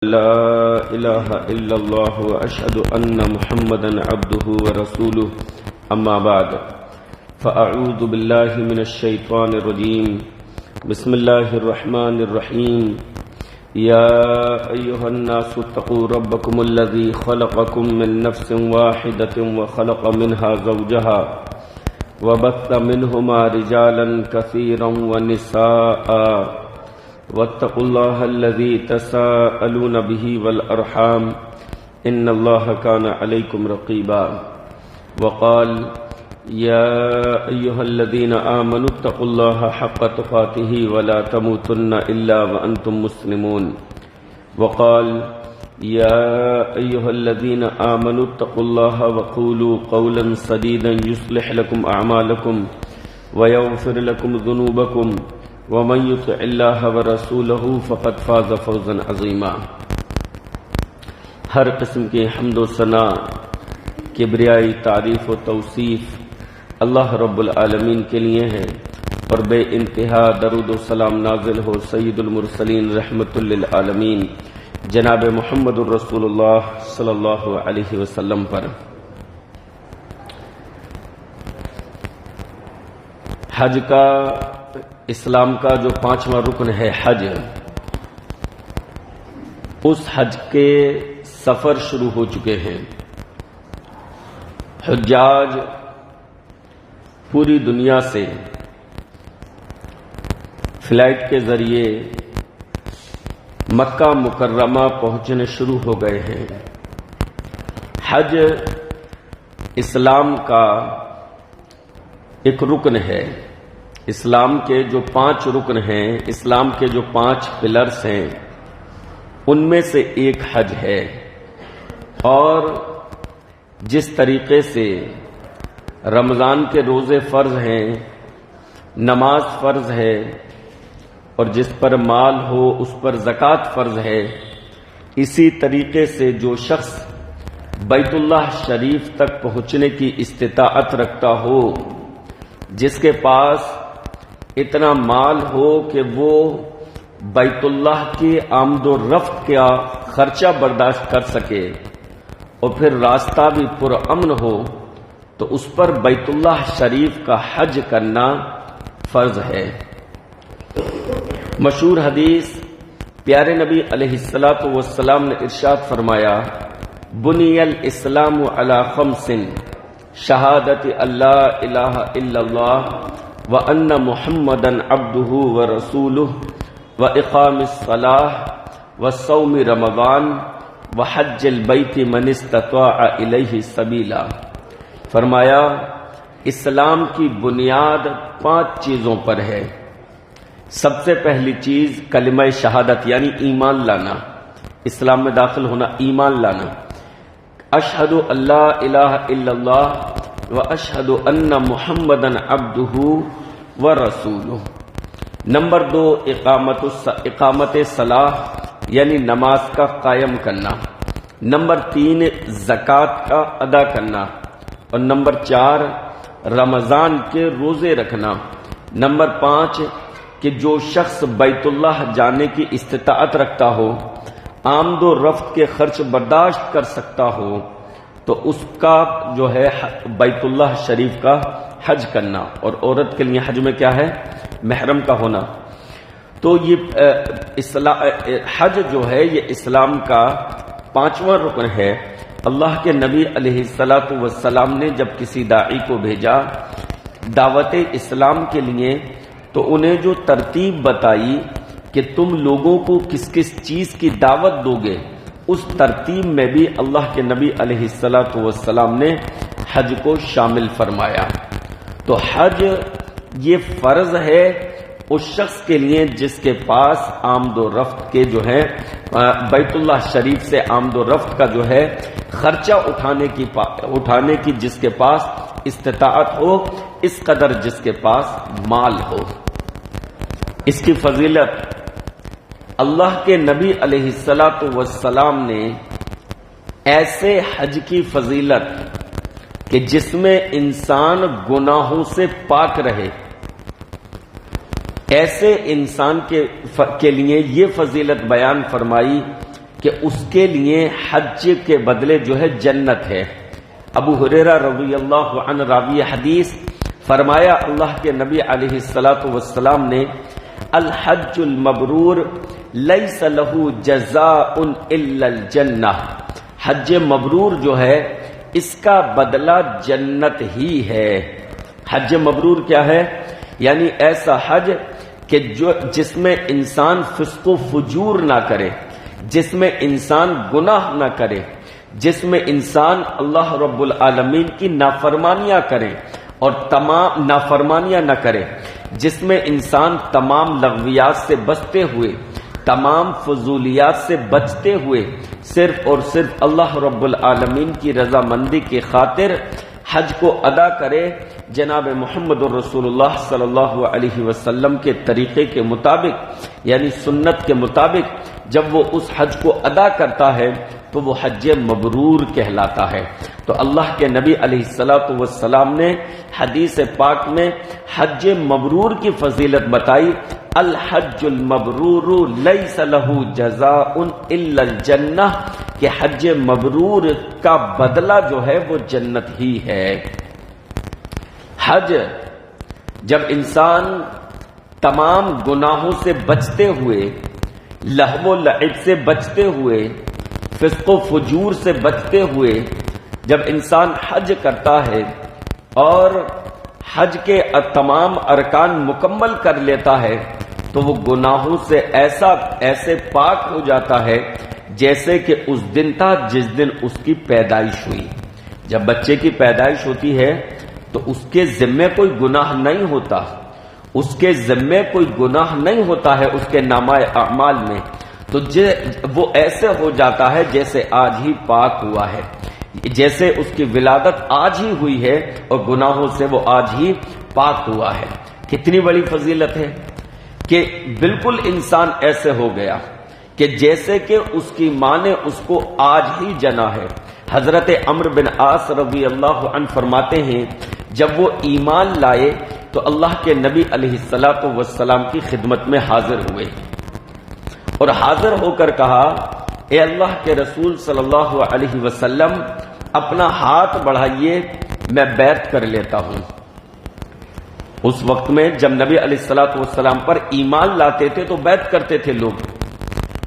لا إله إلا الله وأشهد أن محمدا عبده ورسوله أما بعد فأعوذ بالله من الشيطان الرجيم بسم الله الرحمن الرحيم يا أيها الناس اتقوا ربكم الذي خلقكم من نفس واحدة وخلق منها زوجها وبث منهما رجالا كثيرا ونساء واتقوا الله الذي تساءلون به والأرحام إن الله كان عليكم رقيبا وقال يا أيها الذين آمنوا اتقوا الله حق تقاته ولا تموتن إلا وأنتم مسلمون وقال يا أيها الذين آمنوا اتقوا الله وقولوا قولا سديدا يصلح لكم أعمالكم ويغفر لكم ذنوبكم ومن يطع الله ورسوله فقد فاز فوزا عظيما۔ ہر قسم کی حمد و ثنا، کبریائی، تعریف و توصیف اللہ رب العالمین کے لیے ہے، اور بے انتہا درود و سلام نازل ہو سید المرسلین رحمت للعالمین جناب محمد الرسول اللہ صلی اللہ علیہ وسلم پر۔ حج کا، اسلام کا جو پانچواں رکن ہے حج، اس حج کے سفر شروع ہو چکے ہیں۔ حجاج پوری دنیا سے فلائٹ کے ذریعے مکہ مکرمہ پہنچنے شروع ہو گئے ہیں۔ حج اسلام کا ایک رکن ہے۔ اسلام کے جو 5 رکن ہیں، اسلام کے جو 5 پلرز ہیں، ان میں سے ایک حج ہے۔ اور جس طریقے سے رمضان کے روزے فرض ہیں، نماز فرض ہے، اور جس پر مال ہو اس پر زکوٰۃ فرض ہے، اسی طریقے سے جو شخص بیت اللہ شریف تک پہنچنے کی استطاعت رکھتا ہو، جس کے پاس اتنا مال ہو کہ وہ بیت اللہ کی آمد و رفت کا خرچہ برداشت کر سکے، اور پھر راستہ بھی پرامن ہو، تو اس پر بیت اللہ شریف کا حج کرنا فرض ہے۔ مشہور حدیث پیارے نبی علیہ الصلوۃ والسلام نے ارشاد فرمایا، بنی الاسلام علی 5 شہادت اللہ الہ الا اللہ وَأَنَّ مُحَمَّدًا عَبْدُهُ وَرَسُولُهُ وَإِقَامِ الصَّلَاةِ وَصَوْمِ رَمَضَانَ وَحَجِّ الْبَيْتِ مَنِ اسْتَطَاعَ إِلَيْهِ سَبِيلًا۔ فرمایا اسلام کی بنیاد 5 چیزوں پر ہے۔ سب سے پہلی چیز کلمہ شہادت یعنی ایمان لانا، اسلام میں داخل ہونا، ایمان لانا۔ اشہد ان لا الہ الا اللہ واشہد ان محمدا عبدہ ورسولہ۔ نمبر 2 اقامت صلاح یعنی نماز کا قائم کرنا۔ نمبر 3 زکوٰۃ کا ادا کرنا، اور نمبر 4 رمضان کے روزے رکھنا۔ نمبر 5 کہ جو شخص بیت اللہ جانے کی استطاعت رکھتا ہو، آمد و رفت کے خرچ برداشت کر سکتا ہو، تو اس کا جو ہے بیت اللہ شریف کا حج کرنا۔ اور عورت کے لیے حج میں کیا ہے؟ محرم کا ہونا۔ تو یہ حج جو ہے یہ اسلام کا 5واں رکن ہے۔ اللہ کے نبی علیہ الصلوۃ والسلام نے جب کسی داعی کو بھیجا دعوت اسلام کے لیے، تو انہیں جو ترتیب بتائی کہ تم لوگوں کو کس کس چیز کی دعوت دو گے، اس ترتیب میں بھی اللہ کے نبی علیہ الصلوۃ والسلام نے حج کو شامل فرمایا۔ تو حج یہ فرض ہے اس شخص کے لیے جس کے پاس آمد و رفت کے جو ہے بیت اللہ شریف سے آمد و رفت کا جو ہے خرچہ اٹھانے کی جس کے پاس استطاعت ہو، اس قدر جس کے پاس مال ہو۔ اس کی فضیلت اللہ کے نبی علیہ الصلوۃ والسلام نے ایسے حج کی فضیلت کہ جس میں انسان گناہوں سے پاک رہے، ایسے انسان کے لیے یہ فضیلت بیان فرمائی کہ اس کے لیے حج کے بدلے جو ہے جنت ہے۔ ابو ہریرہ رضی اللہ عنہ راوی حدیث فرمایا اللہ کے نبی علیہ الصلوۃ والسلام نے الحج المبرور لیس لہ جزاء الا الجنہ، حج مبرور جو ہے اس کا بدلہ جنت ہی ہے۔ حج مبرور کیا ہے؟ یعنی ایسا حج کہ جس میں انسان فسق و فجور نہ کرے، جس میں انسان گناہ نہ کرے، جس میں انسان اللہ رب العالمین کی نافرمانیاں کرے اور تمام نافرمانیاں نہ کرے، جس میں انسان تمام لغویات سے بچتے ہوئے، تمام فضولیات سے بچتے ہوئے صرف اور صرف اللہ رب العالمین کی رضامندی کی خاطر حج کو ادا کرے، جناب محمد الرسول اللہ صلی اللہ علیہ وسلم کے طریقے کے مطابق، یعنی سنت کے مطابق جب وہ اس حج کو ادا کرتا ہے تو وہ حج مبرور کہلاتا ہے۔ تو اللہ کے نبی علیہ الصلوۃ والسلام نے حدیث پاک میں حج مبرور کی فضیلت بتائی، الحج المبرور لیس لہ جزاء الا الجنہ، کہ حج مبرور کا بدلہ جو ہے وہ جنت ہی ہے۔ حج جب انسان تمام گناہوں سے بچتے ہوئے، لہو و لعب سے بچتے ہوئے، فسق و فجور سے بچتے ہوئے جب انسان حج کرتا ہے اور حج کے تمام ارکان مکمل کر لیتا ہے تو وہ گناہوں سے ایسے پاک ہو جاتا ہے جیسے کہ اس دن تھا جس دن اس کی پیدائش ہوئی۔ جب بچے کی پیدائش ہوتی ہے تو اس کے ذمے کوئی گناہ نہیں ہوتا، اس کے ذمے کوئی گناہ نہیں ہوتا ہے اس کے نامہ اعمال میں، تو وہ ایسے ہو جاتا ہے جیسے آج ہی پاک ہوا ہے، جیسے اس کی ولادت آج ہی ہوئی ہے اور گناہوں سے وہ آج ہی پاک ہوا ہے۔ کتنی بڑی فضیلت ہے کہ بالکل انسان ایسے ہو گیا کہ جیسے کہ اس کی ماں نے اس کو آج ہی جنا ہے۔ حضرت عمرو بن عاص رضی اللہ عنہ فرماتے ہیں جب وہ ایمان لائے تو اللہ کے نبی علیہ الصلوۃ والسلام کی خدمت میں حاضر ہوئے اور حاضر ہو کر کہا، اے اللہ کے رسول صلی اللہ علیہ وسلم، اپنا ہاتھ بڑھائیے، میں بیعت کر لیتا ہوں۔ اس وقت میں جب نبی علیہ الصلوۃ والسلام پر ایمان لاتے تھے تو بیعت کرتے تھے لوگ،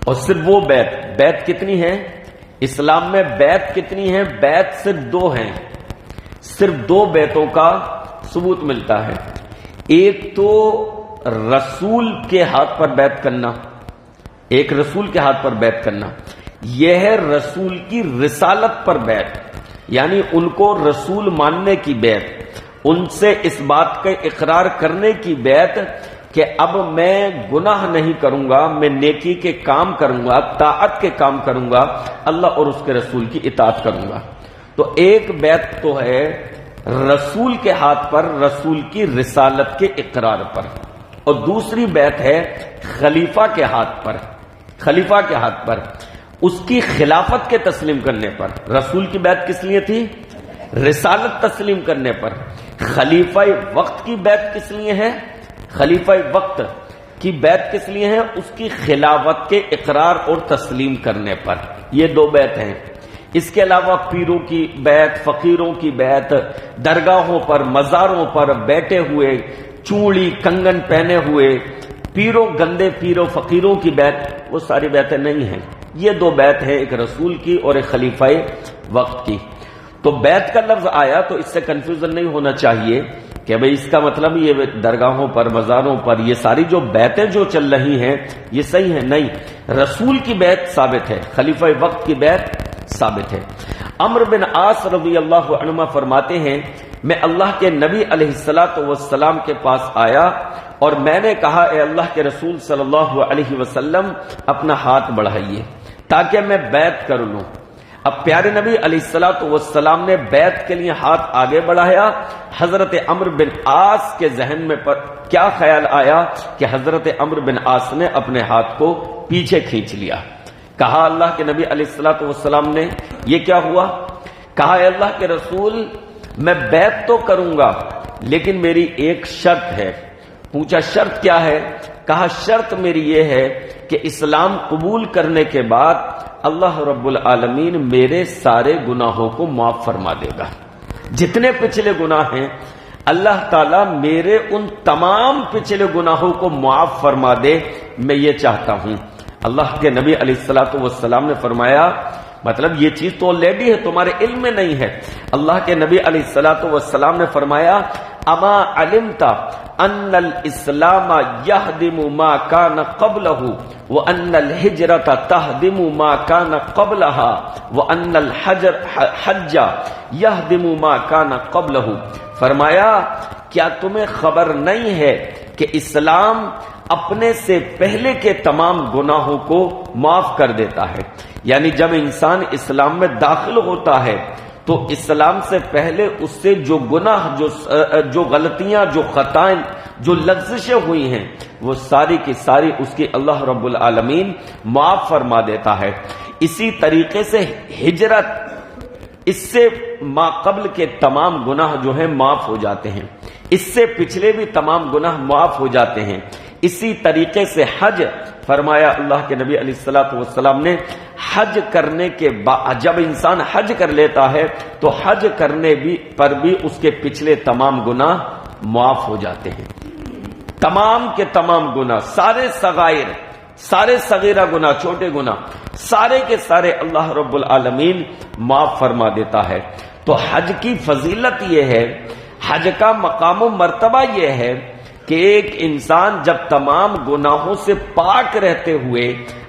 اور صرف وہ بیعت کتنی ہے اسلام میں؟ بیعت کتنی ہے؟ بیعت صرف دو ہیں، صرف دو بیعتوں کا ثبوت ملتا ہے۔ ایک تو رسول کے ہاتھ پر بیعت کرنا، ایک رسول کے ہاتھ پر بیعت کرنا، یہ ہے رسول کی رسالت پر بیعت، یعنی ان کو رسول ماننے کی بیعت، ان سے اس بات کا اقرار کرنے کی بیعت کہ اب میں گناہ نہیں کروں گا، میں نیکی کے کام کروں گا، طاعت کے کام کروں گا، اللہ اور اس کے رسول کی اطاعت کروں گا۔ تو ایک بیعت تو ہے رسول کے ہاتھ پر، رسول کی رسالت کے اقرار پر، اور دوسری بیعت ہے خلیفہ کے ہاتھ پر، خلیفہ کے ہاتھ پر اس کی خلافت کے تسلیم کرنے پر۔ رسول کی بیعت کس لیے تھی؟ رسالت تسلیم کرنے پر۔ خلیفہ وقت کی بیعت کس لیے ہے؟ خلیفہ وقت کی بیعت کس لیے ہے؟ اس کی خلافت کے اقرار اور تسلیم کرنے پر۔ یہ دو بیعت ہیں۔ اس کے علاوہ پیروں کی بیعت، فقیروں کی بیعت، درگاہوں پر مزاروں پر بیٹھے ہوئے چوڑی کنگن پہنے ہوئے گندے پیروں فقیروں کی بیعت، وہ ساری بیعتیں نہیں ہیں۔ یہ دو بیعت ہیں، ایک رسول کی اور ایک خلیفہ وقت کی۔ تو بیعت کا لفظ آیا تو اس سے کنفیوژن نہیں ہونا چاہیے کہ بھئی اس کا مطلب یہ درگاہوں پر مزاروں پر یہ ساری جو بیعتیں جو چل رہی ہیں یہ صحیح ہیں، نہیں، رسول کی بیعت ثابت ہے، خلیفہ وقت کی بیعت ثابت ہے۔ عمرو بن عاص رضی اللہ عنہ فرماتے ہیں میں اللہ کے نبی علیہ الصلوۃ والسلام کے پاس آیا اور میں نے کہا اے اللہ کے رسول صلی اللہ علیہ وسلم اپنا ہاتھ بڑھائیے تاکہ میں بیعت کر لوں۔ اب پیارے نبی علیہ الصلوۃ والسلام نے بیعت کے لیے ہاتھ آگے بڑھایا۔ حضرت عمرو بن عاص کے ذہن میں کیا خیال آیا کہ حضرت عمرو بن عاص نے اپنے ہاتھ کو پیچھے کھینچ لیا۔ کہا اللہ کے نبی علیہ الصلوۃ والسلام نے یہ کیا ہوا؟ کہا اے اللہ کے رسول میں بیعت تو کروں گا لیکن میری ایک شرط ہے۔ پوچھا شرط کیا ہے؟ کہا شرط میری یہ ہے کہ اسلام قبول کرنے کے بعد اللہ رب العالمین میرے سارے گناہوں کو معاف فرما دے گا، جتنے پچھلے گناہ ہیں اللہ تعالیٰ میرے ان تمام پچھلے گناہوں کو معاف فرما دے، میں یہ چاہتا ہوں۔ اللہ کے نبی علیہ الصلوۃ والسلام نے فرمایا، مطلب یہ چیز تو آلریڈی ہے، تمہارے علم میں نہیں ہے۔ اللہ کے نبی علیہ الصلوۃ والسلام نے فرمایا، اما علمت ان الاسلام یہدم ما کان قبلہ وان الہجرۃ تہدم ما کان قبلہا وان الحج یہدم ما کان قبلہ۔ فرمایا کیا تمہیں خبر نہیں ہے کہ اسلام اپنے سے پہلے کے تمام گناہوں کو معاف کر دیتا ہے؟ یعنی جب انسان اسلام میں داخل ہوتا ہے تو اسلام سے پہلے اس سے جو گناہ، جو غلطیاں، جو خطائیں، جو لغزشیں ہوئی ہیں، وہ ساری کی ساری اس کی اللہ رب العالمین معاف فرما دیتا ہے۔ اسی طریقے سے ہجرت، اس سے ما قبل کے تمام گناہ جو ہیں معاف ہو جاتے ہیں، اس سے پچھلے بھی تمام گناہ معاف ہو جاتے ہیں۔ اسی طریقے سے حج، فرمایا اللہ کے نبی علیہ الصلوۃ والسلام نے، حج کرنے کے بعد جب انسان حج کر لیتا ہے تو حج کرنے پر بھی اس کے پچھلے تمام گناہ معاف ہو جاتے ہیں۔ تمام کے تمام گناہ، سارے صغائر، سارے صغیرہ گناہ، چھوٹے گناہ، سارے کے سارے اللہ رب العالمین معاف فرما دیتا ہے۔ تو حج کی فضیلت یہ ہے، حج کا مقام و مرتبہ یہ ہے کہ ایک انسان جب تمام گناہوں سے پاک رہتے ہوئے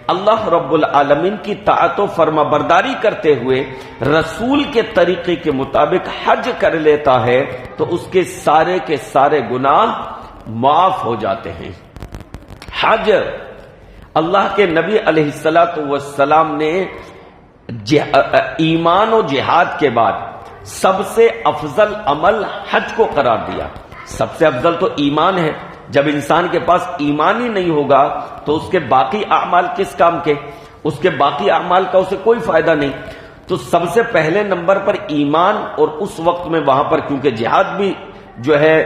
اللہ رب العالمین کی طاعت و فرما برداری کرتے ہوئے رسول کے طریقے کے مطابق حج کر لیتا ہے تو اس کے سارے گناہ معاف ہو جاتے ہیں۔ حج، اللہ کے نبی علیہ الصلوۃ والسلام نے ایمان و جہاد کے بعد سب سے افضل عمل حج کو قرار دیا۔ سب سے افضل تو ایمان ہے، جب انسان کے پاس ایمان ہی نہیں ہوگا تو اس کے باقی اعمال کس کام کے، اس کے باقی اعمال کا اسے کوئی فائدہ نہیں۔ تو سب سے پہلے نمبر پر ایمان، اور اس وقت میں وہاں پر کیونکہ جہاد بھی جو ہے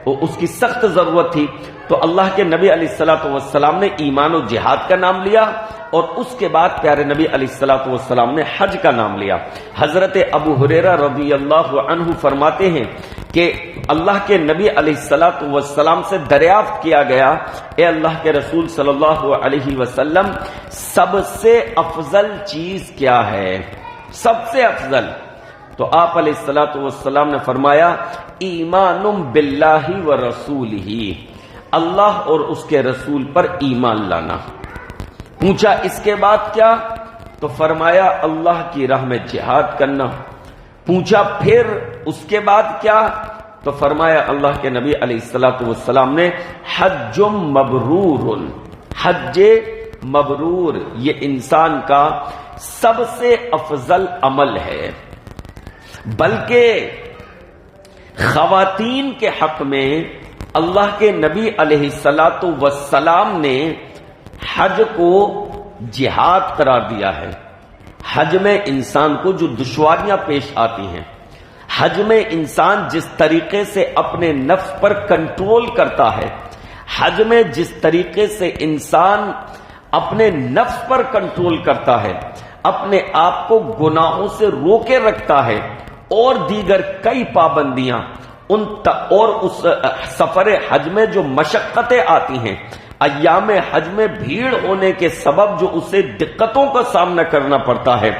اس کی سخت ضرورت تھی، تو اللہ کے نبی علیہ الصلوۃ والسلام نے ایمان و جہاد کا نام لیا، اور اس کے بعد پیارے نبی علیہ الصلوۃ والسلام نے حج کا نام لیا۔ حضرت ابو ہریرہ رضی اللہ عنہ فرماتے ہیں کہ اللہ کے نبی علیہ الصلوۃ والسلام سے دریافت کیا گیا، اے اللہ کے رسول صلی اللہ علیہ وسلم، سب سے افضل چیز کیا ہے؟ سب سے افضل؟ تو آپ علیہ الصلوۃ والسلام نے فرمایا، ایمان باللہ ورسولہ، اللہ اور اس کے رسول پر ایمان لانا۔ پوچھا اس کے بعد کیا؟ تو فرمایا اللہ کی راہ میں جہاد کرنا۔ پوچھا پھر اس کے بعد کیا؟ تو فرمایا اللہ کے نبی علیہ الصلوۃ والسلام نے، حج مبرور، حج مبرور یہ انسان کا سب سے افضل عمل ہے۔ بلکہ خواتین کے حق میں اللہ کے نبی علیہ الصلوۃ والسلام نے حج کو جہاد قرار دیا ہے۔ حج میں انسان کو جو دشواریاں پیش آتی ہیں، حج میں انسان جس طریقے سے اپنے نفس پر کنٹرول کرتا ہے، حج میں جس طریقے سے انسان اپنے نفس پر کنٹرول کرتا ہے، اپنے آپ کو گناہوں سے روکے رکھتا ہے، اور دیگر کئی پابندیاں، اور اس سفر حج میں جو مشقتیں آتی ہیں، ایام حج میں بھیڑ ہونے کے سبب جو اسے دقتوں کا سامنا کرنا پڑتا ہے،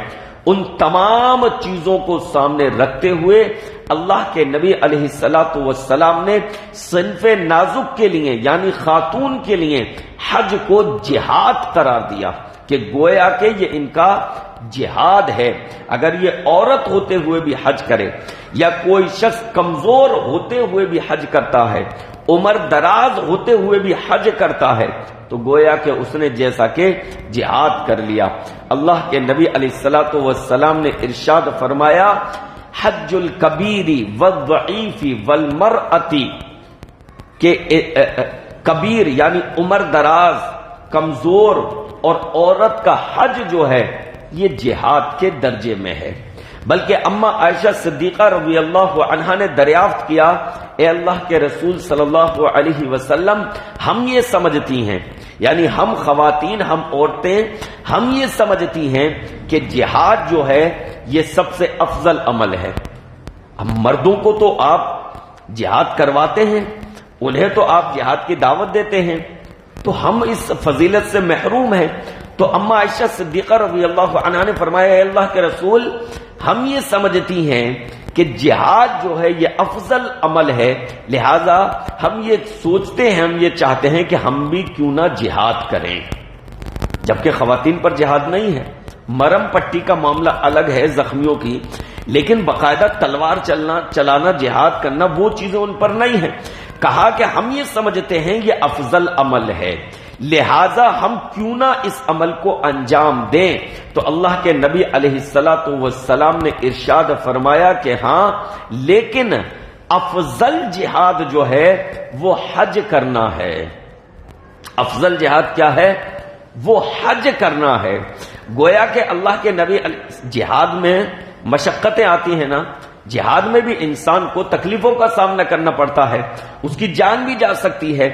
ان تمام چیزوں کو سامنے رکھتے ہوئے اللہ کے نبی علیہ الصلوۃ والسلام نے صنف نازک کے لیے یعنی خاتون کے لیے حج کو جہاد قرار دیا کہ گویا کہ یہ ان کا جہاد ہے۔ اگر یہ عورت ہوتے ہوئے بھی حج کرے، یا کوئی شخص کمزور ہوتے ہوئے بھی حج کرتا ہے، عمر دراز ہوتے ہوئے بھی حج کرتا ہے، تو گویا کہ اس نے جیسا کہ جہاد کر لیا۔ اللہ کے نبی علیہ الصلوۃ والسلام نے ارشاد فرمایا، حج الکبیر والضعیف والمرأۃ، کہ کبیر یعنی عمر دراز، کمزور اور عورت کا حج جو ہے یہ جہاد کے درجے میں ہے۔ بلکہ اما عائشہ صدیقہ رضی اللہ عنہا نے دریافت کیا، اے اللہ کے رسول صلی اللہ علیہ وسلم، ہم یہ سمجھتی ہیں، یعنی ہم خواتین، ہم عورتیں، ہم یہ سمجھتی ہیں کہ جہاد جو ہے یہ سب سے افضل عمل ہے۔ ہم مردوں کو تو آپ جہاد کرواتے ہیں، انہیں تو آپ جہاد کی دعوت دیتے ہیں، تو ہم اس فضیلت سے محروم ہیں۔ تو اما عائشہ صدیقہ رضی اللہ عنہا نے فرمایا، اے اللہ کے رسول، ہم یہ سمجھتی ہیں کہ جہاد جو ہے یہ افضل عمل ہے، لہذا ہم یہ سوچتے ہیں، ہم یہ چاہتے ہیں کہ ہم بھی کیوں نہ جہاد کریں، جبکہ خواتین پر جہاد نہیں ہے۔ مرم پٹی کا معاملہ الگ ہے، زخمیوں کی، لیکن باقاعدہ تلوار چلانا، جہاد کرنا، وہ چیزیں ان پر نہیں ہیں۔ کہا کہ ہم یہ سمجھتے ہیں یہ افضل عمل ہے، لہذا ہم کیوں نہ اس عمل کو انجام دیں۔ تو اللہ کے نبی علیہ الصلوۃ والسلام نے ارشاد فرمایا کہ ہاں، لیکن افضل جہاد جو ہے وہ حج کرنا ہے۔ افضل جہاد کیا ہے؟ وہ حج کرنا ہے۔ گویا کہ اللہ کے نبی جہاد میں مشقتیں آتی ہیں نا، جہاد میں بھی انسان کو تکلیفوں کا سامنا کرنا پڑتا ہے، اس کی جان بھی جا سکتی ہے۔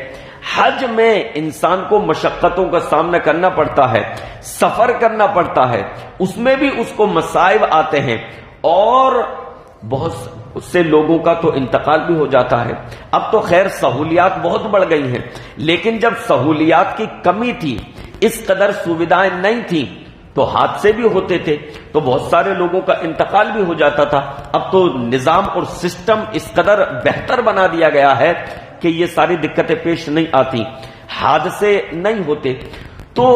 حج میں انسان کو مشقتوں کا سامنا کرنا پڑتا ہے، سفر کرنا پڑتا ہے، اس میں بھی اس کو مصائب آتے ہیں، اور بہت سے لوگوں کا تو انتقال بھی ہو جاتا ہے۔ اب تو خیر سہولیات بہت بڑھ گئی ہیں، لیکن جب سہولیات کی کمی تھی، اس قدر سویدھائیں نہیں تھیں، تو حادثے بھی ہوتے تھے، تو بہت سارے لوگوں کا انتقال بھی ہو جاتا تھا۔ اب تو نظام اور سسٹم اس قدر بہتر بنا دیا گیا ہے کہ یہ ساری دقتیں پیش نہیں آتی، حادثے نہیں ہوتے۔ تو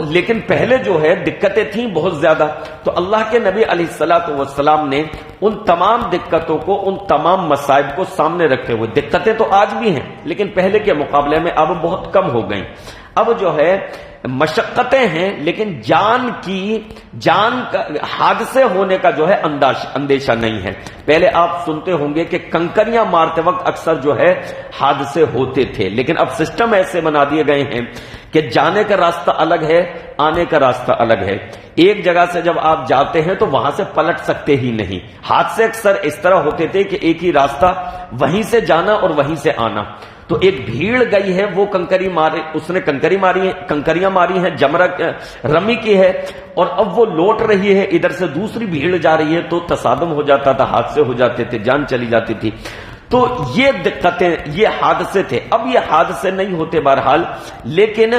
لیکن پہلے جو ہے دقتیں تھیں بہت زیادہ، تو اللہ کے نبی علیہ الصلوۃ والسلام نے ان تمام دقتوں کو، ان تمام مصائب کو سامنے رکھتے ہوئے، دقتیں تو آج بھی ہیں لیکن پہلے کے مقابلے میں اب بہت کم ہو گئیں، اب جو ہے مشقتیں ہیں، لیکن جان کا حادثے ہونے کا جو ہے اندیشہ نہیں ہے۔ پہلے آپ سنتے ہوں گے کہ کنکریاں مارتے وقت اکثر جو ہے حادثے ہوتے تھے، لیکن اب سسٹم ایسے بنا دیے گئے ہیں کہ جانے کا راستہ الگ ہے، آنے کا راستہ الگ ہے۔ ایک جگہ سے جب آپ جاتے ہیں تو وہاں سے پلٹ سکتے ہی نہیں۔ حادثے اکثر اس طرح ہوتے تھے کہ ایک ہی راستہ، وہیں سے جانا اور وہیں سے آنا۔ تو ایک بھیڑ گئی ہے، وہ اس نے کنکریاں ماری ہیں، جمرہ رمی کی ہے، اور اب وہ لوٹ رہی ہے، ادھر سے دوسری بھیڑ جا رہی ہے، تو تصادم ہو جاتا تھا، حادثے ہو جاتے تھے، جان چلی جاتی تھی۔ تو یہ دقتیں، یہ حادثے تھے۔ اب یہ حادثے نہیں ہوتے بہرحال، لیکن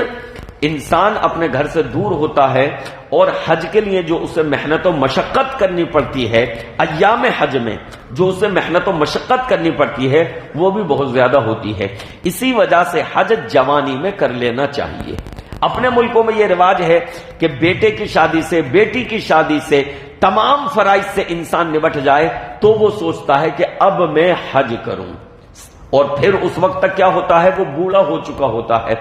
انسان اپنے گھر سے دور ہوتا ہے، اور حج کے لیے جو اسے محنت و مشقت کرنی پڑتی ہے، ایام حج میں جو اسے محنت و مشقت کرنی پڑتی ہے، وہ بھی بہت زیادہ ہوتی ہے۔ اسی وجہ سے حج جوانی میں کر لینا چاہیے۔ اپنے ملکوں میں یہ رواج ہے کہ بیٹے کی شادی سے، بیٹی کی شادی سے، تمام فرائض سے انسان نبٹ جائے تو وہ سوچتا ہے کہ اب میں حج کروں، اور پھر اس وقت تک کیا ہوتا ہے، وہ بوڑھا ہو چکا ہوتا ہے،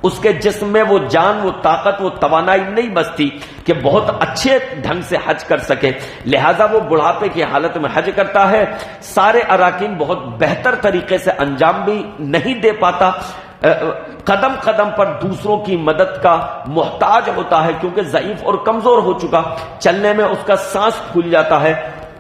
اس کے جسم میں وہ جان، وہ طاقت، وہ توانائی نہیں بچتی کہ بہت اچھے ڈھنگ سے حج کر سکے، لہذا وہ بڑھاپے کی حالت میں حج کرتا ہے، سارے اراکین بہت بہتر طریقے سے انجام بھی نہیں دے پاتا، قدم قدم پر دوسروں کی مدد کا محتاج ہوتا ہے، کیونکہ ضعیف اور کمزور ہو چکا، چلنے میں اس کا سانس پھول جاتا ہے،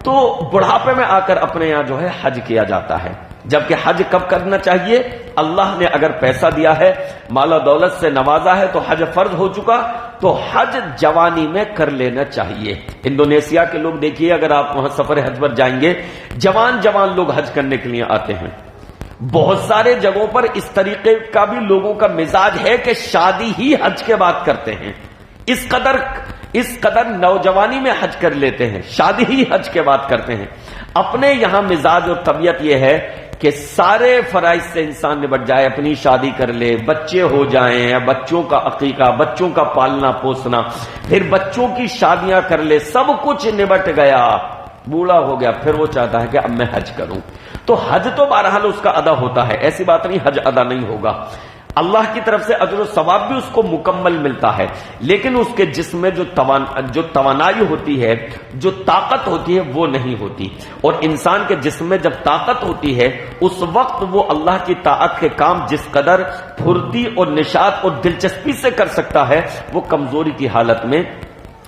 تو بڑھاپے میں آ کر اپنے یہاں جو ہے حج کیا جاتا ہے۔ جبکہ حج کب کرنا چاہیے؟ اللہ نے اگر پیسہ دیا ہے، مال و دولت سے نوازا ہے، تو حج فرض ہو چکا، تو حج جوانی میں کر لینا چاہیے۔ انڈونیشیا کے لوگ دیکھیے، اگر آپ وہاں سفر حج پر جائیں گے، جوان لوگ حج کرنے کے لیے آتے ہیں۔ بہت سارے جگہوں پر اس طریقے کا بھی لوگوں کا مزاج ہے کہ شادی ہی حج کے بعد کرتے ہیں، اس قدر نوجوانی میں حج کر لیتے ہیں، شادی ہی حج کے بعد کرتے ہیں۔ اپنے یہاں مزاج اور طبیعت یہ ہے کہ سارے فرائض سے انسان نبٹ جائے، اپنی شادی کر لے، بچے ہو جائیں، بچوں کا عقیقہ، بچوں کا پالنا پوسنا، پھر بچوں کی شادیاں کر لے، سب کچھ نبٹ گیا، بوڑھا ہو گیا، پھر وہ چاہتا ہے کہ اب میں حج کروں۔ تو حج تو بہرحال اس کا ادا ہوتا ہے، ایسی بات نہیں حج ادا نہیں ہوگا، اللہ کی طرف سے اجر و ثواب بھی اس کو مکمل ملتا ہے، لیکن اس کے جسم میں جو توانائی ہوتی ہے، جو طاقت ہوتی ہے، وہ نہیں ہوتی۔ اور انسان کے جسم میں جب طاقت ہوتی ہے، اس وقت وہ اللہ کی طاعت کے کام جس قدر پھرتی اور نشاط اور دلچسپی سے کر سکتا ہے، وہ کمزوری کی حالت میں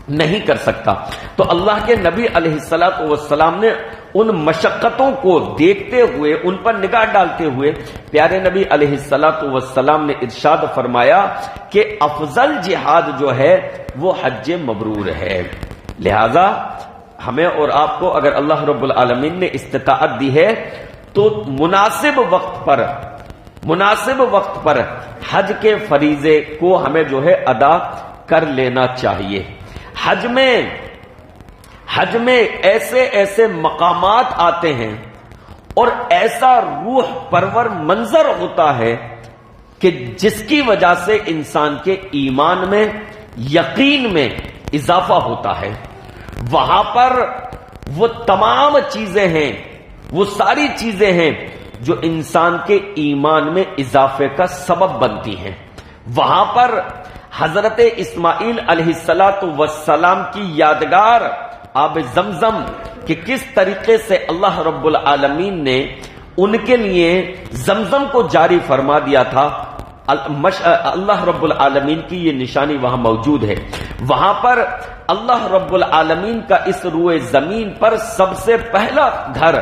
نہیں کر سکتا۔ تو اللہ کے نبی علیہ الصلوۃ والسلام نے ان مشقتوں کو دیکھتے ہوئے، ان پر نگاہ ڈالتے ہوئے پیارے نبی علیہ الصلوۃ والسلام نے ارشاد فرمایا کہ افضل جہاد جو ہے وہ حج مبرور ہے۔ لہذا ہمیں اور آپ کو اگر اللہ رب العالمین نے استطاعت دی ہے تو مناسب وقت پر حج کے فریضے کو ہمیں جو ہے ادا کر لینا چاہیے۔ حج میں ایسے مقامات آتے ہیں اور ایسا روح پرور منظر ہوتا ہے کہ جس کی وجہ سے انسان کے ایمان میں، یقین میں اضافہ ہوتا ہے۔ وہاں پر وہ تمام چیزیں ہیں، وہ ساری چیزیں ہیں جو انسان کے ایمان میں اضافے کا سبب بنتی ہیں۔ وہاں پر حضرت اسماعیل علیہ السلام کی یادگار آب زمزم کہ کس طریقے سے اللہ رب العالمین نے ان کے لیے زمزم کو جاری فرما دیا تھا، اللہ رب العالمین کی یہ نشانی وہاں موجود ہے۔ وہاں پر اللہ رب العالمین کا اس روئے زمین پر سب سے پہلا گھر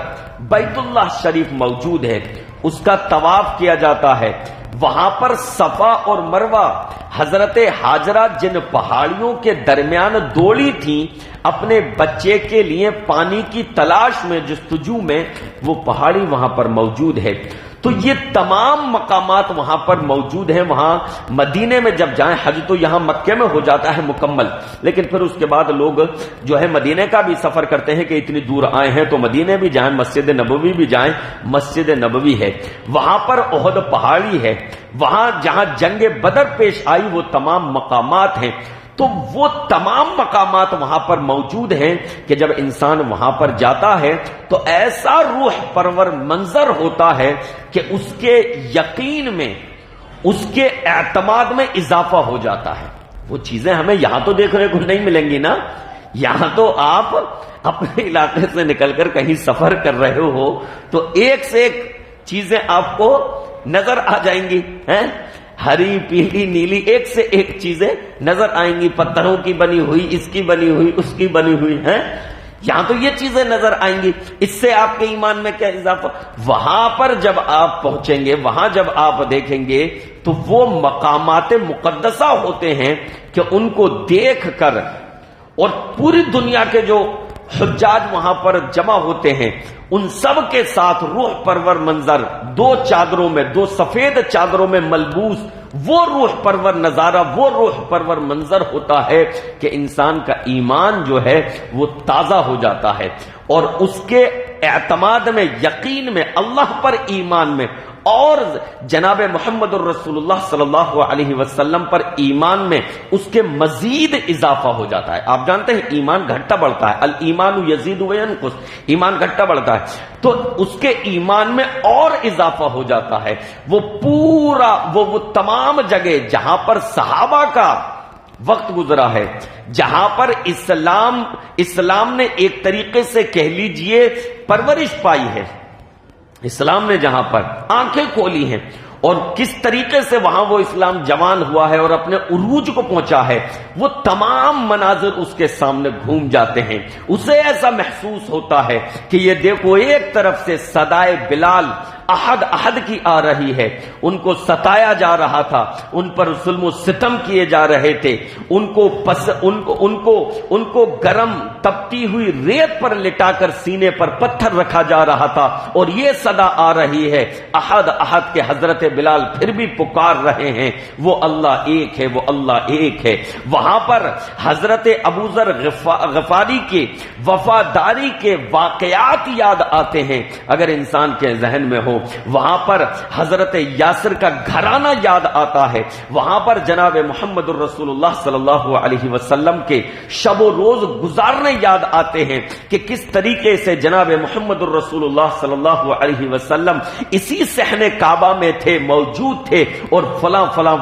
بیت اللہ شریف موجود ہے، اس کا طواف کیا جاتا ہے۔ وہاں پر صفا اور مروہ، حضرت ہاجرہ جن پہاڑیوں کے درمیان دوڑی تھیں اپنے بچے کے لیے پانی کی تلاش میں، جستجو میں، وہ پہاڑی وہاں پر موجود ہے۔ تو یہ تمام مقامات وہاں پر موجود ہیں۔ وہاں مدینے میں جب جائیں، حج تو یہاں مکے میں ہو جاتا ہے مکمل، لیکن پھر اس کے بعد لوگ جو ہے مدینے کا بھی سفر کرتے ہیں کہ اتنی دور آئے ہیں تو مدینے بھی جائیں، مسجد نبوی بھی جائیں۔ مسجد نبوی ہے، وہاں پر احد پہاڑی ہے، وہاں جہاں جنگ بدر پیش آئی وہ تمام مقامات ہیں۔ تو وہ تمام مقامات وہاں پر موجود ہیں کہ جب انسان وہاں پر جاتا ہے تو ایسا روح پرور منظر ہوتا ہے کہ اس کے یقین میں، اس کے اعتماد میں اضافہ ہو جاتا ہے۔ وہ چیزیں ہمیں یہاں تو دیکھنے کو نہیں ملیں گی نا۔ یہاں تو آپ اپنے علاقے سے نکل کر کہیں سفر کر رہے ہو تو ایک سے ایک چیزیں آپ کو نظر آ جائیں گی، ہری پیلی نیلی، ایک سے ایک چیزیں نظر آئیں گی، پتھروں کی بنی ہوئی، اس کی بنی ہوئی، اس کی بنی ہوئی ہے۔ یہاں تو یہ چیزیں نظر آئیں گی، اس سے آپ کے ایمان میں کیا اضافہ۔ وہاں پر جب آپ پہنچیں گے، وہاں جب آپ دیکھیں گے تو وہ مقامات مقدسہ ہوتے ہیں کہ ان کو دیکھ کر، اور پوری دنیا کے جو حجاج وہاں پر جمع ہوتے ہیں ان سب کے ساتھ روح پرور منظر، دو چادروں میں، دو سفید چادروں میں ملبوس وہ روح پرور نظارہ، وہ روح پرور منظر ہوتا ہے کہ انسان کا ایمان جو ہے وہ تازہ ہو جاتا ہے، اور اس کے اعتماد میں، یقین میں، اللہ پر ایمان میں، اور جناب محمد الرسول اللہ صلی اللہ علیہ وسلم پر ایمان میں اس کے مزید اضافہ ہو جاتا ہے۔ آپ جانتے ہیں ایمان گھٹتا بڑھتا ہے، الایمان یزید و ینقص، ایمان گھٹتا بڑھتا ہے، تو اس کے ایمان میں اور اضافہ ہو جاتا ہے۔ وہ پورا وہ تمام جگہ جہاں پر صحابہ کا وقت گزرا ہے، جہاں پر اسلام نے ایک طریقے سے کہہ لیجئے پرورش پائی ہے، اسلام نے جہاں پر آنکھیں کھولی ہیں، اور کس طریقے سے وہاں وہ اسلام جوان ہوا ہے اور اپنے عروج کو پہنچا ہے، وہ تمام مناظر اس کے سامنے گھوم جاتے ہیں۔ اسے ایسا محسوس ہوتا ہے کہ یہ دیکھو، ایک طرف سے صدائے بلال احد احد کی آ رہی ہے، ان کو ستایا جا رہا تھا، ان پر ظلم و ستم کیے جا رہے تھے، ان کو گرم تپتی ہوئی ریت پر لٹا کر سینے پر پتھر رکھا جا رہا تھا، اور یہ صدا آ رہی ہے احد احد کے حضرت بلال پھر بھی پکار رہے ہیں، وہ اللہ ایک ہے، وہ اللہ ایک ہے۔ وہاں پر حضرت ابوذر غفاری کے وفاداری کے واقعات یاد آتے ہیں اگر انسان کے ذہن میں ہو۔ وہاں پر حضرت یاسر کا گھرانہ یاد آتا ہے، وہاں پر جناب محمد الرسول اللہ صلی اللہ علیہ وسلم کے شب و روز گزارنے یاد آتے ہیں کہ کس طریقے سے جناب محمد الرسول اللہ صلی اللہ علیہ وسلم اسی صحن کعبہ میں تھے، موجود تھے، اور فلاں فلاں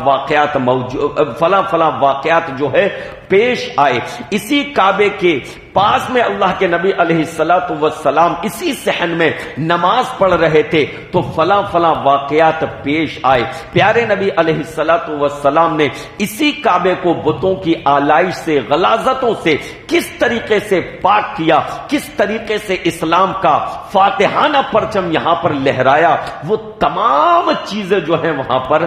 واقعات جو ہے پیش آئے، اسی کعبے کے پاس میں اللہ کے نبی علیہ الصلوۃ والسلام اسی صحن میں نماز پڑھ رہے تھے تو فلاں فلاں واقعات پیش آئے۔ پیارے نبی علیہ الصلوۃ والسلام نے اسی کعبے کو بتوں کی آلائش سے، غلاظتوں سے کس طریقے سے پاک کیا، کس طریقے سے اسلام کا فاتحانہ پرچم یہاں پر لہرایا، وہ تمام چیزیں جو ہیں وہاں پر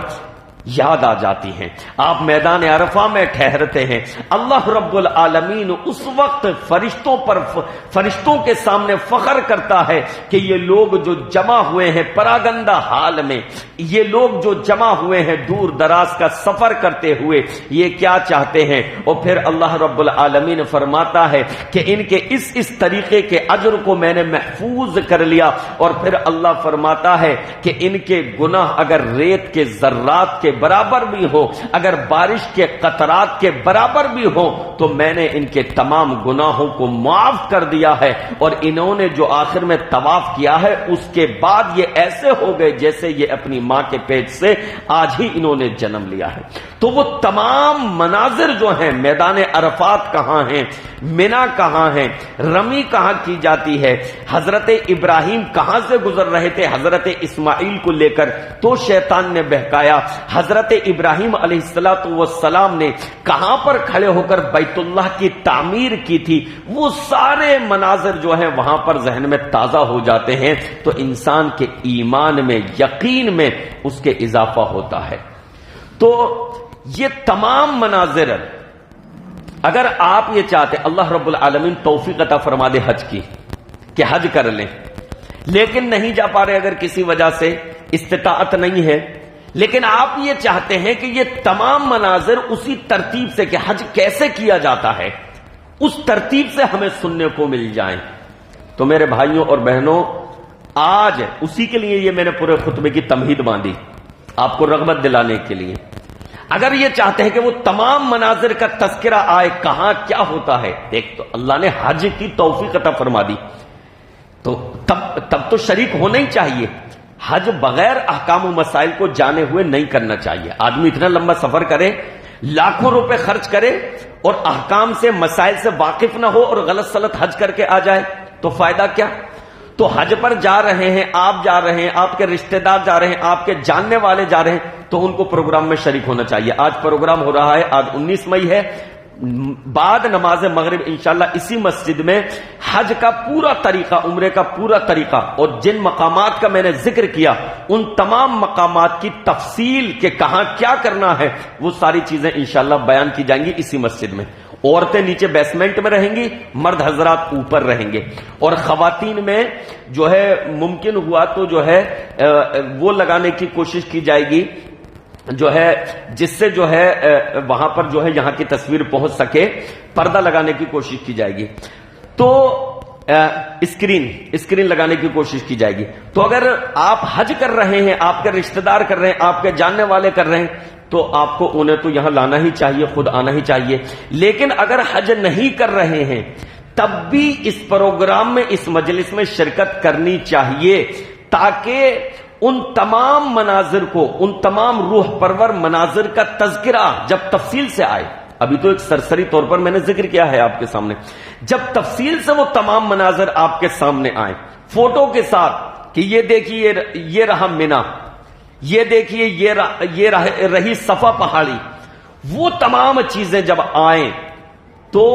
یاد آ جاتی ہیں۔ آپ میدان عرفہ میں ٹھہرتے ہیں، اللہ رب العالمین اس وقت فرشتوں کے سامنے فخر کرتا ہے کہ یہ لوگ جو جمع ہوئے ہیں پراگندہ حال میں، یہ لوگ جو جمع ہوئے ہیں دور دراز کا سفر کرتے ہوئے، یہ کیا چاہتے ہیں؟ اور پھر اللہ رب العالمین فرماتا ہے کہ ان کے اس طریقے کے اجر کو میں نے محفوظ کر لیا، اور پھر اللہ فرماتا ہے کہ ان کے گناہ اگر ریت کے ذرات کے برابر بھی ہو، اگر بارش کے قطرات کے برابر بھی ہو، تو میں نے ان کے تمام گناہوں کو معاف کر دیا ہے، اور انہوں نے جو آخر میں طواف کیا ہے اس کے بعد یہ ایسے ہو گئے جیسے یہ اپنی ماں کے پیٹ سے آج ہی انہوں نے جنم لیا ہے۔ تو وہ تمام مناظر جو ہیں، میدان عرفات کہاں ہیں، منا کہاں ہیں، رمی کہاں کی جاتی ہے، حضرت ابراہیم کہاں سے گزر رہے تھے حضرت اسماعیل کو لے کر تو شیطان نے بہکایا، حضرت ابراہیم علیہ السلام نے کہاں پر کھڑے ہو کر بیت اللہ کی تعمیر کی تھی، وہ سارے مناظر جو ہیں وہاں پر ذہن میں تازہ ہو جاتے ہیں، تو انسان کے ایمان میں، یقین میں اس کے اضافہ ہوتا ہے۔ تو یہ تمام مناظر اگر آپ یہ چاہتے، اللہ رب العالمین توفیق عطا فرما دے حج کی، کہ حج کر لیں، لیکن نہیں جا پا رہے، اگر کسی وجہ سے استطاعت نہیں ہے، لیکن آپ یہ چاہتے ہیں کہ یہ تمام مناظر اسی ترتیب سے کہ حج کیسے کیا جاتا ہے اس ترتیب سے ہمیں سننے کو مل جائیں، تو میرے بھائیوں اور بہنوں، آج اسی کے لیے یہ میں نے پورے خطبے کی تمہید باندھی، آپ کو رغبت دلانے کے لیے۔ اگر یہ چاہتے ہیں کہ وہ تمام مناظر کا تذکرہ آئے، کہاں کیا ہوتا ہے، دیکھ تو اللہ نے حج کی توفیق عطا فرما دی، تو تب تو شریک ہونا ہی چاہیے۔ حج بغیر احکام و مسائل کو جانے ہوئے نہیں کرنا چاہیے۔ آدمی اتنا لمبا سفر کرے، لاکھوں روپے خرچ کرے، اور احکام سے، مسائل سے واقف نہ ہو، اور غلط سلط حج کر کے آ جائے تو فائدہ کیا؟ تو حج پر جا رہے ہیں، آپ جا رہے ہیں، آپ کے رشتہ دار جا رہے ہیں، آپ کے جاننے والے جا رہے ہیں، تو ان کو پروگرام میں شریک ہونا چاہیے۔ آج پروگرام ہو رہا ہے، آج 19 مئی ہے، بعد نماز مغرب انشاءاللہ اسی مسجد میں حج کا پورا طریقہ، عمرے کا پورا طریقہ، اور جن مقامات کا میں نے ذکر کیا ان تمام مقامات کی تفصیل کہ کہاں کیا کرنا ہے، وہ ساری چیزیں انشاءاللہ بیان کی جائیں گی اسی مسجد میں۔ عورتیں نیچے بیسمنٹ میں رہیں گی، مرد حضرات اوپر رہیں گے، اور خواتین میں جو ہے ممکن ہوا تو جو ہے وہ لگانے کی کوشش کی جائے گی جو ہے جس سے جو ہے وہاں پر جو ہے یہاں کی تصویر پہنچ سکے، پردہ لگانے کی کوشش کی جائے گی، تو اسکرین لگانے کی کوشش کی جائے گی۔ تو اگر آپ حج کر رہے ہیں، آپ کے رشتہ دار کر رہے ہیں، آپ کے جاننے والے کر رہے ہیں، تو آپ کو انہیں تو یہاں لانا ہی چاہیے، خود آنا ہی چاہیے۔ لیکن اگر حج نہیں کر رہے ہیں تب بھی اس پروگرام میں، اس مجلس میں شرکت کرنی چاہیے، تاکہ ان تمام مناظر کو، ان تمام روح پرور مناظر کا تذکرہ جب تفصیل سے آئے، ابھی تو ایک سرسری طور پر میں نے ذکر کیا ہے آپ کے سامنے، جب تفصیل سے وہ تمام مناظر آپ کے سامنے آئیں فوٹو کے ساتھ کہ یہ دیکھیے یہ رہا منا، یہ دیکھیے یہ رہی صفا پہاڑی، وہ تمام چیزیں جب آئیں تو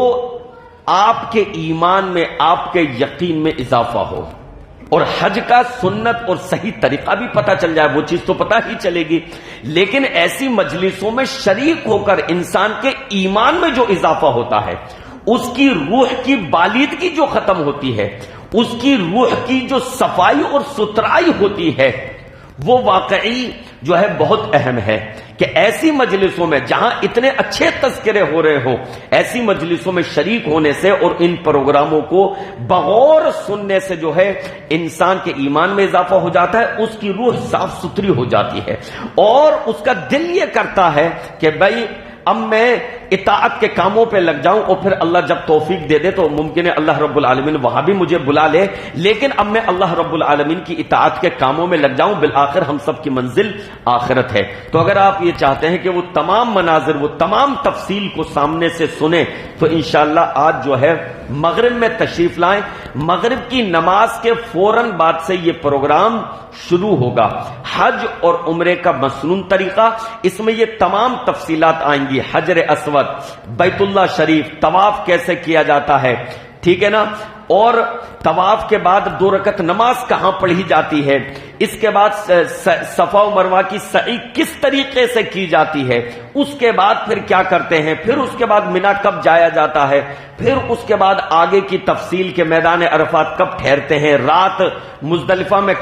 آپ کے ایمان میں، آپ کے یقین میں اضافہ ہو، اور حج کا سنت اور صحیح طریقہ بھی پتہ چل جائے، وہ چیز تو پتہ ہی چلے گی، لیکن ایسی مجلسوں میں شریک ہو کر انسان کے ایمان میں جو اضافہ ہوتا ہے، اس کی روح کی بالیدگی جو ختم ہوتی ہے، اس کی روح کی جو صفائی اور ستھرائی ہوتی ہے، وہ واقعی جو ہے بہت اہم ہے کہ ایسی مجلسوں میں جہاں اتنے اچھے تذکرے ہو رہے ہوں، ایسی مجلسوں میں شریک ہونے سے اور ان پروگراموں کو بغور سننے سے جو ہے انسان کے ایمان میں اضافہ ہو جاتا ہے، اس کی روح صاف ستھری ہو جاتی ہے، اور اس کا دل یہ کرتا ہے کہ بھائی اب میں اطاعت کے کاموں پہ لگ جاؤں اور پھر اللہ جب توفیق دے دے تو ممکن ہے اللہ رب العالمین وہاں بھی مجھے بلا لے، لیکن اب میں اللہ رب العالمین کی اطاعت کے کاموں میں لگ جاؤں، بالآخر ہم سب کی منزل آخرت ہے۔ تو اگر آپ یہ چاہتے ہیں کہ وہ تمام مناظر، وہ تمام تفصیل کو سامنے سے سنیں تو انشاءاللہ آج جو ہے مغرب میں تشریف لائیں۔ مغرب کی نماز کے فوراً بعد سے یہ پروگرام شروع ہوگا، حج اور عمرے کا مسنون طریقہ، اس میں یہ تمام تفصیلات آئیں گی، حجر اسود، بیت اللہ شریف، طواف کیسے کیا جاتا ہے، ٹھیک ہے نا، اور طواف کے بعد 2 رکعت نماز کہاں پڑھی جاتی ہے، اس کے بعد صفا و مروہ کی سعی کس طریقے سے کی جاتی ہے، اس کے بعد پھر کیا کرتے ہیں، پھر اس کے بعد منا کب جایا جاتا ہے، پھر اس کے بعد آگے کی تفصیل کے میدان عرفات کب ٹھہرتے ہیں، رات مزدلفہ میں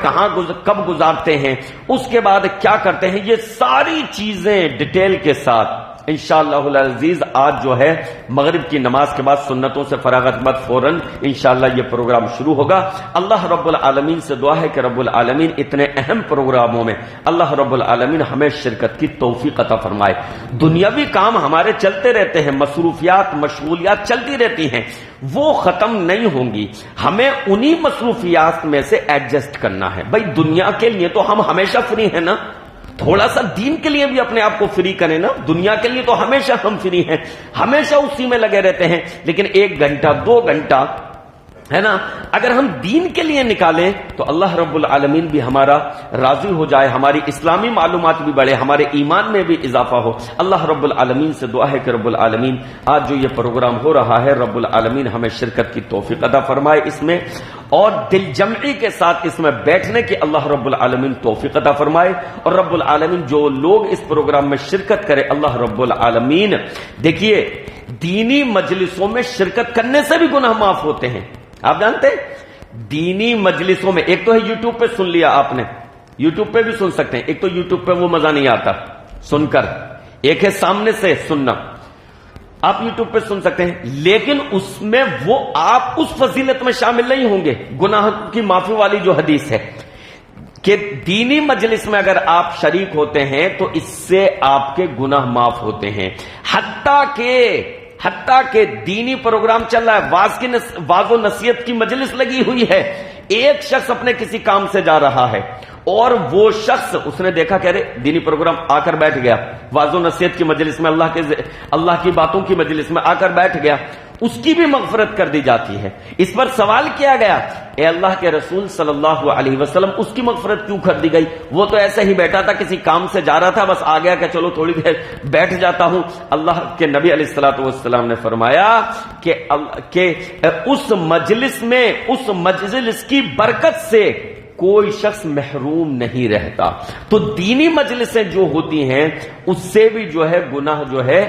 کب گزارتے ہیں، اس کے بعد کیا کرتے ہیں، یہ ساری چیزیں ڈیٹیل کے ساتھ انشاءاللہ العزیز آج جو ہے مغرب کی نماز کے بعد سنتوں سے فراغت بعد فوراً انشاءاللہ یہ پروگرام شروع ہوگا۔ اللہ رب العالمین سے دعا ہے کہ رب العالمین اتنے اہم پروگراموں میں اللہ رب العالمین ہمیں شرکت کی توفیق عطا فرمائے۔ دنیاوی کام ہمارے چلتے رہتے ہیں، مصروفیات مشغولیات چلتی رہتی ہیں، وہ ختم نہیں ہوں گی، ہمیں انہی مصروفیات میں سے ایڈجسٹ کرنا ہے۔ بھائی دنیا کے لیے تو ہم ہمیشہ فری ہیں نا، تھوڑا سا دین کے لیے بھی اپنے آپ کو فری کریں نا، دنیا کے لیے تو ہمیشہ ہم فری ہیں، ہمیشہ اسی میں لگے رہتے ہیں، لیکن 1 گھنٹہ 2 گھنٹہ ہے نا اگر ہم دین کے لیے نکالیں تو اللہ رب العالمین بھی ہمارا راضی ہو جائے، ہماری اسلامی معلومات بھی بڑھے، ہمارے ایمان میں بھی اضافہ ہو۔ اللہ رب العالمین سے دعا ہے کہ رب العالمین آج جو یہ پروگرام ہو رہا ہے رب العالمین ہمیں شرکت کی توفیق عطا فرمائے اس میں، اور دل جمعی کے ساتھ اس میں بیٹھنے کی اللہ رب العالمین توفیق عطا فرمائے، اور رب العالمین جو لوگ اس پروگرام میں شرکت کرے اللہ رب العالمین، دیکھیے دینی مجلسوں میں شرکت کرنے سے بھی گناہ معاف ہوتے ہیں، آپ جانتے دینی مجلسوں میں، ایک تو ہے یوٹیوب پہ سن لیا آپ نے، یوٹیوب پہ بھی سن سکتے ہیں، ایک تو یوٹیوب پہ وہ مزہ نہیں آتا سن کر، ایک ہے سامنے سے سننا، آپ یوٹیوب پہ سن سکتے ہیں لیکن اس میں وہ آپ اس فضیلت میں شامل نہیں ہوں گے، گناہ کی معافی والی جو حدیث ہے کہ دینی مجلس میں اگر آپ شریک ہوتے ہیں تو اس سے آپ کے گناہ معاف ہوتے ہیں، حتیٰ کہ دینی پروگرام چل رہا ہے، واعظ و نصیحت کی مجلس لگی ہوئی ہے، ایک شخص اپنے کسی کام سے جا رہا ہے اور وہ شخص اس نے دیکھا کہ ارے دینی پروگرام آ کر بیٹھ گیا، واعظ و نصیحت کی مجلس میں اللہ کی باتوں کی مجلس میں آ کر بیٹھ گیا، اس کی بھی مغفرت کر دی جاتی ہے۔ اس پر سوال کیا گیا، اے اللہ کے رسول صلی اللہ علیہ وسلم اس کی مغفرت کیوں کر دی گئی؟ وہ تو ایسے ہی بیٹھا تھا، کسی کام سے جا رہا تھا، بس آ گیا کہ چلو تھوڑی دیر بیٹھ جاتا ہوں۔ اللہ کے نبی علیہ الصلوۃ والسلام نے فرمایا کہ اس مجلس میں، اس مجلس کی برکت سے کوئی شخص محروم نہیں رہتا۔ تو دینی مجلسیں جو ہوتی ہیں اس سے بھی جو ہے گناہ جو ہے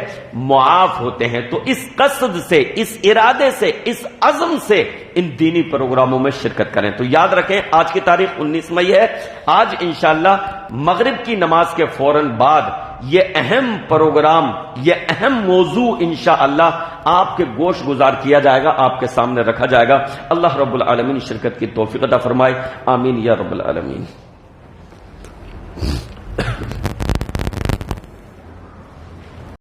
معاف ہوتے ہیں۔ تو اس قصد سے، اس ارادے سے، اس عزم سے ان دینی پروگراموں میں شرکت کریں۔ تو یاد رکھیں آج کی تاریخ 19 مئی ہے، آج انشاءاللہ مغرب کی نماز کے فوراً بعد یہ اہم پروگرام، یہ اہم موضوع انشاءاللہ آپ کے گوش گزار کیا جائے گا، آپ کے سامنے رکھا جائے گا۔ اللہ رب العالمین شرکت کی توفیق عطا فرمائے، آمین یا رب العالمین۔